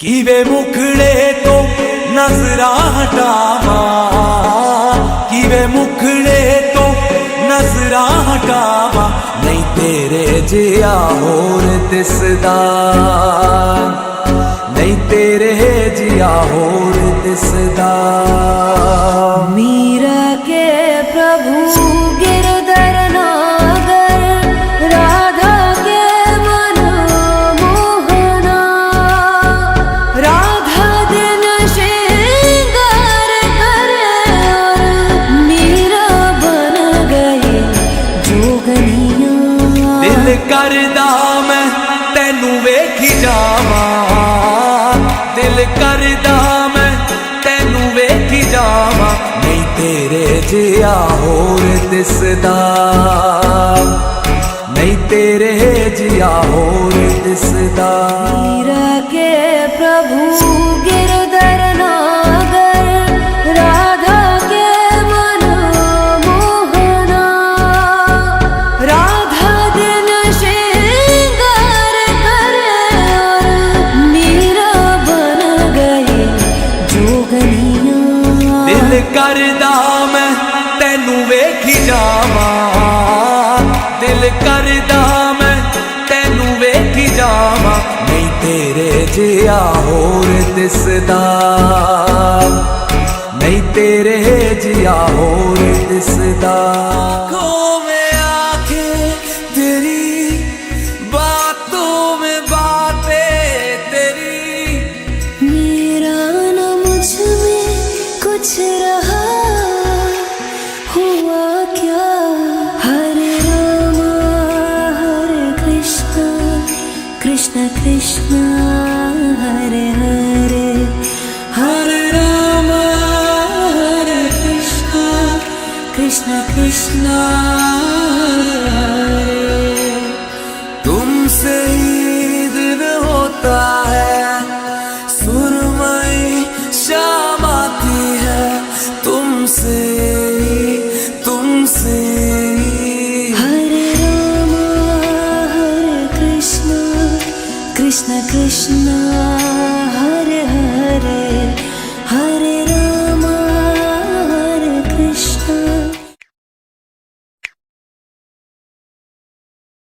किवे मुखड़े तो नजरा हटावा, किवे मुखड़े तो नजरा हटावा, नहीं तेरे जिया होर दिसदा, नहीं तेरे जिया होर दिसदा। मीरा के प्रभु गिरधर नागर, राधा के मन मोहना, राधा दिन श्रृंगार करे और मीरा बन गई जोगनिया। दिल करदा मैं तेनू वेखी जावा, दिल करदा मैं तेनू वेखी जावा, नहीं तेरे जिया होर दिसदा, नहीं तेरे जिया होर दिसदा। मीरा के प्रभु गिरधर नागर, राधा के मन मोहना, राधा दिन श्रृंगार करे और मीरा बन गई जोगनिया। दिल करदा मैं तेनू वेखी जावा, दिल करदा मैं तेनू वेखी जावा, नहीं तेरे जिया होर दिसदा, नहीं तेरे जिया होर दिसदा। आँखों में आँखें तेरी, बातों में बातें तेरी, मेरा न मुझ में कुछ रहा, हुआ क्या? हरे रामा हरे कृष्णा, कृष्ण कृष्ण हरे हरे, हरे रामा हरे कृष्णा, कृष्ण कृष्णा